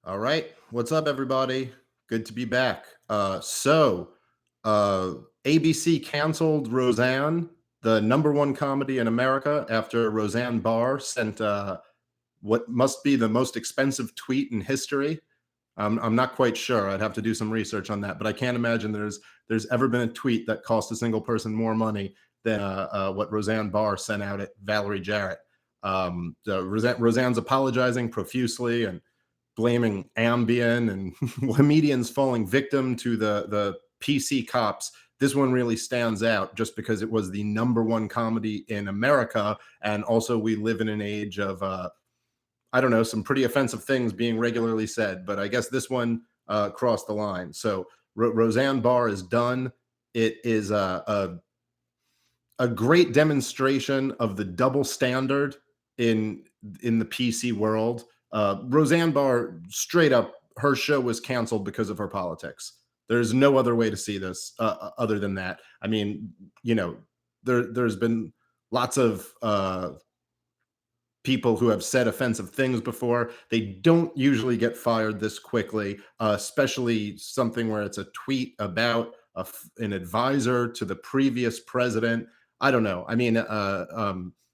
All right. What's up, everybody? Good to be back. Uh, ABC canceled Roseanne, the number one comedy in America, after Roseanne Barr sent what must be the most expensive tweet in history. I'm not quite sure. I'd have to do some research on that, but I can't imagine there's ever been a tweet that cost a single person more money than what Roseanne Barr sent out at Valerie Jarrett. Roseanne's apologizing profusely and blaming Ambien and comedians falling victim to the PC cops. This one really stands out just because it was the number one comedy in America, and also we live in an age of I don't know, some pretty offensive things being regularly said. But I guess this one crossed the line. So Roseanne Barr is done. It is a great demonstration of the double standard in the PC world. Roseanne Barr, straight up, her show was canceled because of her politics. There's no other way to see this other than that. I mean, you know, there's been lots of people who have said offensive things before. They don't usually get fired this quickly, especially something where it's a tweet about an advisor to the previous president. I don't know. I mean,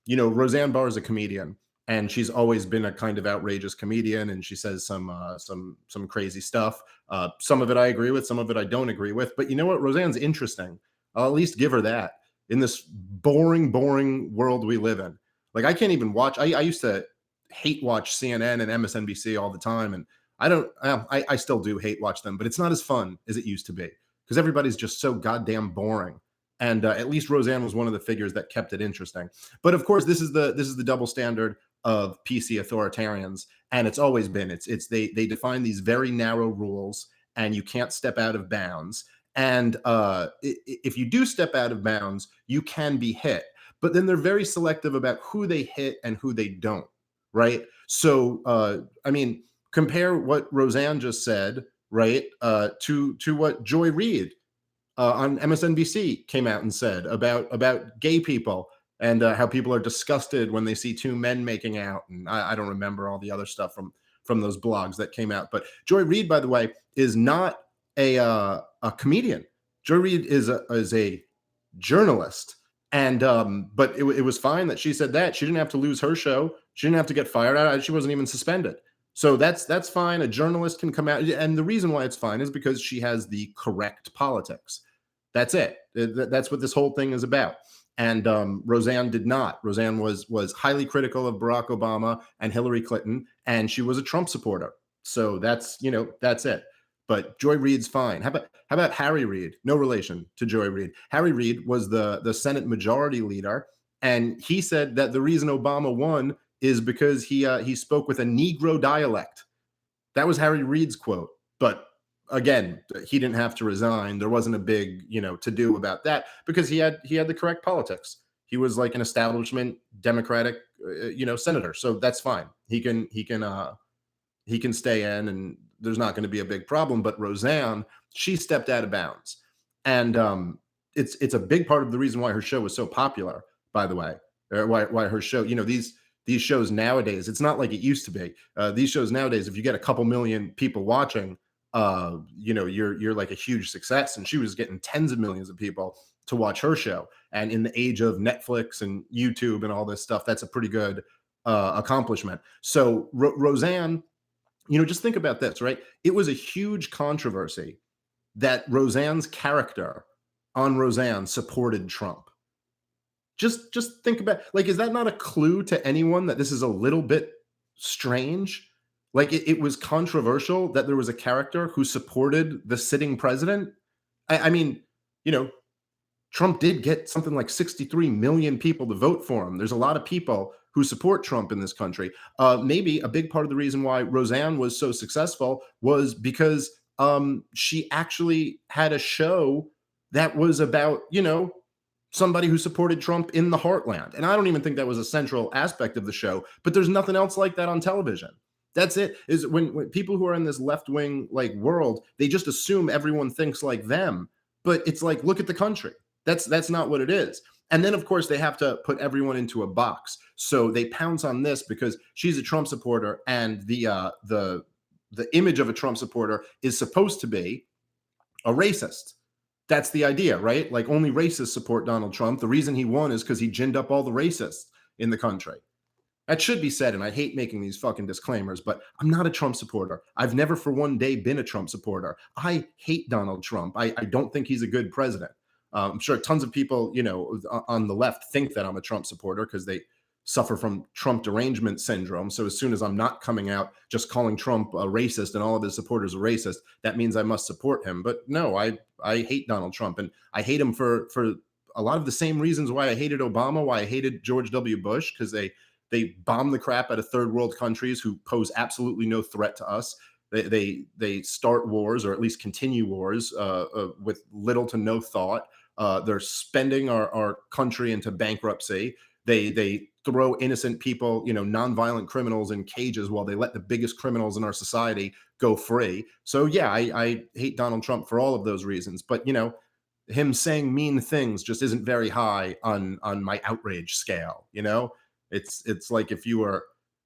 Roseanne Barr is a comedian, and she's always been a kind of outrageous comedian, and she says some crazy stuff. Some of it I agree with, some of it I don't agree with. But you know what? Roseanne's interesting. I'll at least give her that in this boring world we live in. Like I can't even watch. I used to hate watch CNN and MSNBC all the time, and I don't. I still do hate watch them, but it's not as fun as it used to be because everybody's just so goddamn boring. And at least Roseanne was one of the figures that kept it interesting. But of course, this is the double standard of PC authoritarians, and it's always been. It's they define these very narrow rules, and you can't step out of bounds. And if you do step out of bounds, you can be hit, but then they're very selective about who they hit and who they don't, right? So, I mean, compare what Roseanne just said, right, to what Joy Reid on MSNBC came out and said about gay people and how people are disgusted when they see two men making out, and I don't remember all the other stuff from those blogs that came out. But Joy Reid, by the way, is not a comedian. Joy Reid is a journalist. And but it was fine that she said that. She didn't have to lose her show. She didn't have to get fired. She wasn't even suspended. So that's fine. A journalist can come out, and the reason why it's fine is because she has the correct politics. That's it. That's what this whole thing is about. And Roseanne did not. Roseanne was highly critical of Barack Obama and Hillary Clinton, and she was a Trump supporter. So that's it. But Joy Reid's fine. How about Harry Reid? No relation to Joy Reid. Harry Reid was the Senate Majority Leader, and he said that the reason Obama won is because he spoke with a Negro dialect. That was Harry Reid's quote. But again, he didn't have to resign. There wasn't a big to do about that because he had the correct politics. He was like an establishment Democratic senator, so that's fine. He can stay in, and there's not going to be a big problem. But Roseanne, she stepped out of bounds, and it's a big part of the reason why her show was so popular. By the way, or why her show, these shows nowadays, it's not like it used to be. These shows nowadays, if you get a couple million people watching, you're like a huge success. And she was getting tens of millions of people to watch her show. And in the age of Netflix and YouTube and all this stuff, that's a pretty good accomplishment. So Roseanne, just think about this, right? It was a huge controversy that Roseanne's character on Roseanne supported Trump. Just think about, like, is that not a clue to anyone that this is a little bit strange? Like it was controversial that there was a character who supported the sitting president. I mean, you know, Trump did get something like 63 million people to vote for him. There's a lot of people who support Trump in this country. Maybe a big part of the reason why Roseanne was so successful was because she actually had a show that was about, somebody who supported Trump in the heartland. And I don't even think that was a central aspect of the show, but there's nothing else like that on television. That's it. Is when people who are in this left wing like world, they just assume everyone thinks like them. But it's like, look at the country. That's not what it is. And then, of course, they have to put everyone into a box. So they pounce on this because she's a Trump supporter, and the the image of a Trump supporter is supposed to be a racist. That's the idea, right? Like only racists support Donald Trump. The reason he won is because he ginned up all the racists in the country. That should be said, and I hate making these fucking disclaimers, but I'm not a Trump supporter. I've never for one day been a Trump supporter. I hate Donald Trump. I don't think he's a good president. I'm sure tons of people, on the left think that I'm a Trump supporter because they suffer from Trump derangement syndrome. So as soon as I'm not coming out just calling Trump a racist and all of his supporters are racist, that means I must support him. But no, I hate Donald Trump, and I hate him for a lot of the same reasons why I hated Obama, why I hated George W. Bush, because they bomb the crap out of third world countries who pose absolutely no threat to us. They start wars, or at least continue wars, with little to no thought. They're spending our country into bankruptcy. They throw innocent people, nonviolent criminals in cages while they let the biggest criminals in our society go free. So yeah, I hate Donald Trump for all of those reasons. But him saying mean things just isn't very high on my outrage scale. It's like if you were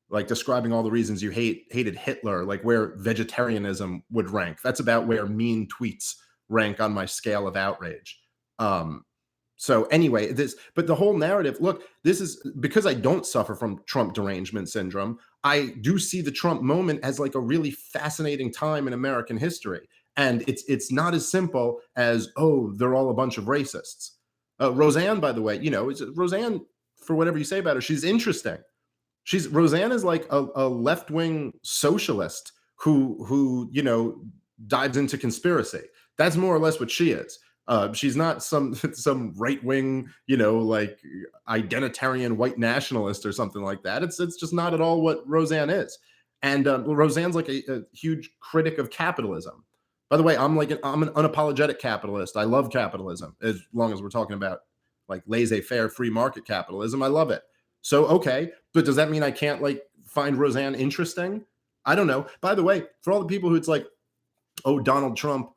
like describing all the reasons you hated Hitler, like where vegetarianism would rank. That's about where mean tweets rank on my scale of outrage. So anyway, but the whole narrative, look, this is because I don't suffer from Trump derangement syndrome. I do see the Trump moment as like a really fascinating time in American history. And it's not as simple as, oh, they're all a bunch of racists. Roseanne, by the way, Roseanne, for whatever you say about her, she's interesting. Roseanne is like a left-wing socialist who dives into conspiracy. That's more or less what she is. She's not some right-wing, like identitarian white nationalist or something like that. It's just not at all what Roseanne is. And Roseanne's like a huge critic of capitalism. By the way, I'm an unapologetic capitalist. I love capitalism, as long as we're talking about like laissez-faire free market capitalism. I love it. So okay, but does that mean I can't like find Roseanne interesting? I don't know. By the way, for all the people who it's like, oh, Donald Trump,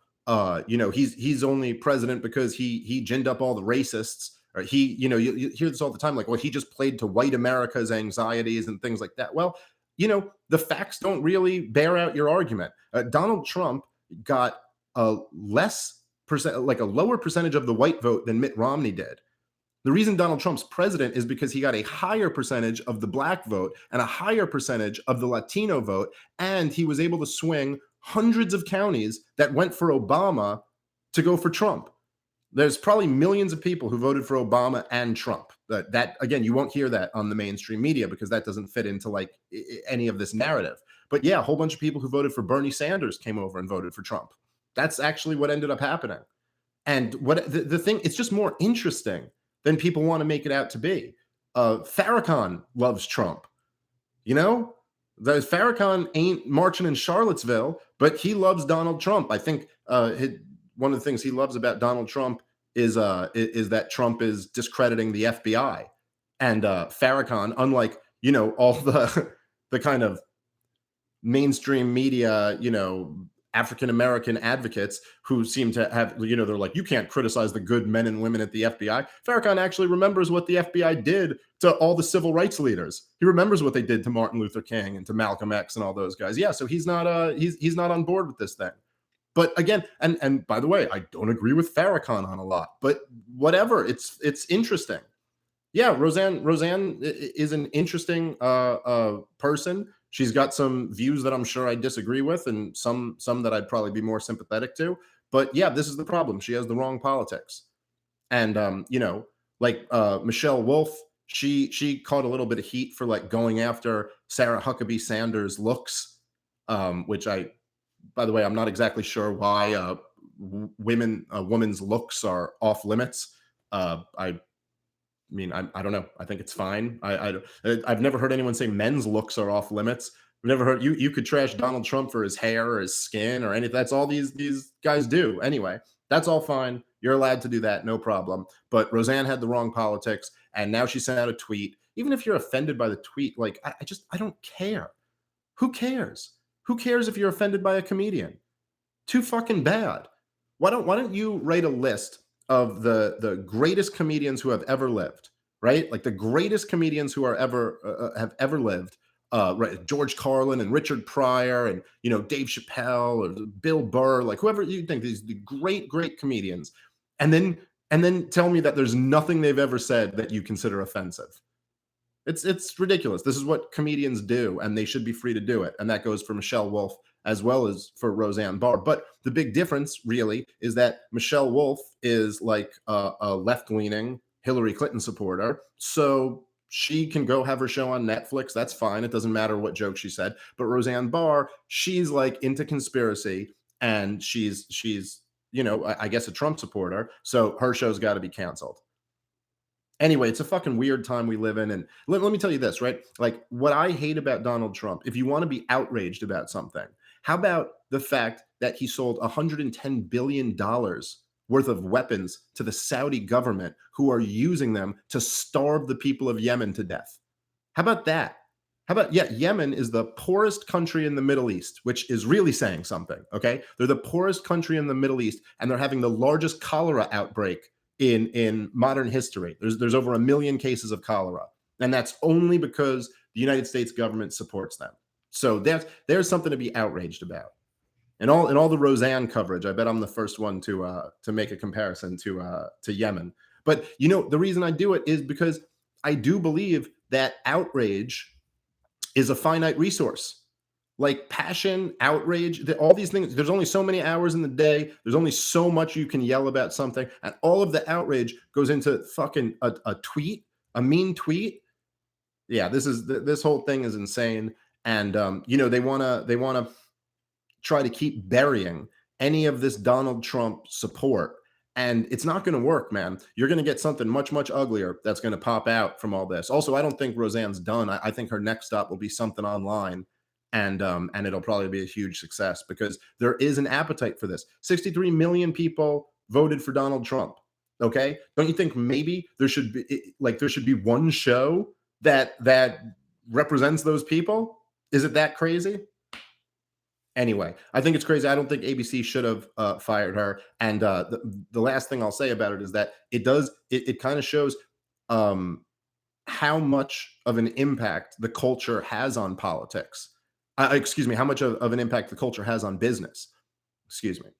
he's only president because he ginned up all the racists, or you hear this all the time, like, well, he just played to white America's anxieties and things like that. Well, the facts don't really bear out your argument. Donald Trump got a lower percentage of the white vote than Mitt Romney did. The reason Donald Trump's president is because he got a higher percentage of the black vote and a higher percentage of the Latino vote, and he was able to swing hundreds of counties that went for Obama to go for Trump. There's probably millions of people who voted for Obama and Trump. That again, you won't hear that on the mainstream media because that doesn't fit into like any of this narrative. But yeah, a whole bunch of people who voted for Bernie Sanders came over and voted for Trump. That's actually what ended up happening. And what the thing, it's just more interesting than people want to make it out to be. Farrakhan loves Trump. Farrakhan ain't marching in Charlottesville, but he loves Donald Trump. I think one of the things he loves about Donald Trump is that Trump is discrediting the FBI. And Farrakhan, unlike all the kind of mainstream media, African American advocates who seem to have, they're like, you can't criticize the good men and women at the FBI. Farrakhan actually remembers what the FBI did to all the civil rights leaders. He remembers what they did to Martin Luther King and to Malcolm X and all those guys. Yeah, so he's not he's not on board with this thing. But again, and by the way, I don't agree with Farrakhan on a lot, but whatever, it's interesting. Yeah, Roseanne is an interesting person. She's got some views that I'm sure I disagree with, and some that I'd probably be more sympathetic to. But yeah, this is the problem. She has the wrong politics. And Michelle Wolf, she caught a little bit of heat for like going after Sarah Huckabee Sanders' looks, which by the way, I'm not exactly sure why a woman's looks are off limits. I don't know. I think it's fine. I've never heard anyone say men's looks are off limits. I've never heard you could trash Donald Trump for his hair or his skin or anything. That's all these guys do. Anyway, that's all fine. You're allowed to do that, no problem. But Roseanne had the wrong politics, and now she sent out a tweet. Even if you're offended by the tweet, like I don't care. Who cares? Who cares if you're offended by a comedian? Too fucking bad. Why don't you write a list of the greatest comedians who have ever lived, right? Like the greatest comedians who are have ever lived. right, George Carlin and Richard Pryor and Dave Chappelle or Bill Burr, like whoever you think, these the great comedians, and then tell me that there's nothing they've ever said that you consider offensive. It's ridiculous. This is what comedians do, and they should be free to do it. And that goes for Michelle Wolf as well as for Roseanne Barr. But the big difference, really, is that Michelle Wolf is like a left leaning Hillary Clinton supporter, so she can go have her show on Netflix. That's fine. It doesn't matter what joke she said. But Roseanne Barr, she's like into conspiracy, and she's I guess a Trump supporter, so her show's got to be canceled. Anyway, it's a fucking weird time we live in. And let me tell you this, right? Like, what I hate about Donald Trump, if you want to be outraged about something, how about the fact that he sold $110 billion worth of weapons to the Saudi government who are using them to starve the people of Yemen to death? How about that? How about, yeah, Yemen is the poorest country in the Middle East, which is really saying something, okay? They're the poorest country in the Middle East, and they're having the largest cholera outbreak in modern history. There's over 1 million cases of cholera, and that's only because the United States government supports them. So there's something to be outraged about. And all the Roseanne coverage, I bet I'm the first one to make a comparison to Yemen. But the reason I do it is because I do believe that outrage is a finite resource. Like passion, outrage, all these things. There's only so many hours in the day. There's only so much you can yell about something, and all of the outrage goes into fucking a tweet, a mean tweet. Yeah, this whole thing is insane. And they wanna try to keep burying any of this Donald Trump support. And it's not going to work, man. You're going to get something much uglier that's going to pop out from all this. Also, I don't think Roseanne's done. I think her next stop will be something online, and it'll probably be a huge success because there is an appetite for this. 63 million people voted for Donald Trump. Okay, don't you think maybe there should be one show that represents those people? Is it that crazy? Anyway, I think it's crazy. I don't think ABC should have fired her. And the last thing I'll say about it is that it kind of shows um, how much of an impact the culture has on politics. Excuse me, how much of an impact the culture has on business. Excuse me.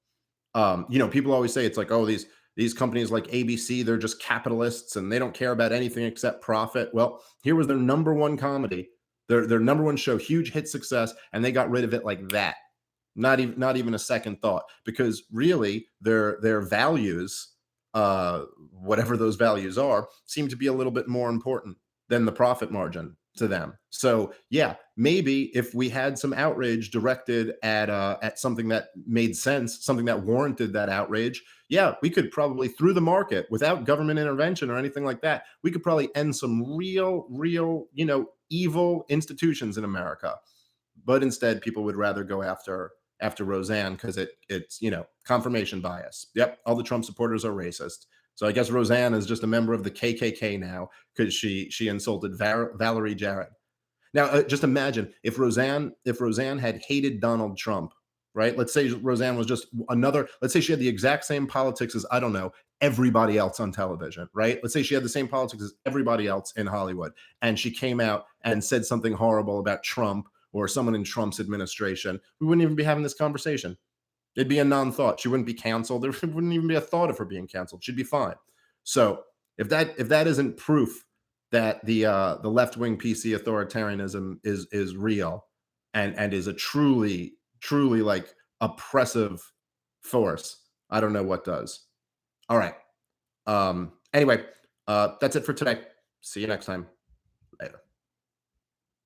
People always say it's like, oh, these companies like ABC, they're just capitalists and they don't care about anything except profit. Well, here was their number one comedy, their number one show, huge hit success, and they got rid of it like that. Not even a second thought, because really their values, whatever those values are, seem to be a little bit more important than the profit margin to them. So yeah, maybe if we had some outrage directed at something that made sense, something that warranted that outrage, yeah, we could probably, through the market, without government intervention or anything like that, we could probably end some real evil institutions in America. But instead, people would rather go after Roseanne because it's confirmation bias. Yep, all the Trump supporters are racist. So I guess Roseanne is just a member of the KKK now because she insulted Valerie Jarrett. Now, just imagine if Roseanne had hated Donald Trump, right? Let's say Roseanne was just another. Let's say she had the exact same politics as, I don't know, everybody else on television, right? Let's say she had the same politics as everybody else in Hollywood, and she came out and said something horrible about Trump or someone in Trump's administration. We wouldn't even be having this conversation. It'd be a non-thought. She wouldn't be canceled. There wouldn't even be a thought of her being canceled. She'd be fine. So if that isn't proof that the left-wing PC authoritarianism is real and is a truly like oppressive force, I don't know what does. All right. Anyway, that's it for today. See you next time.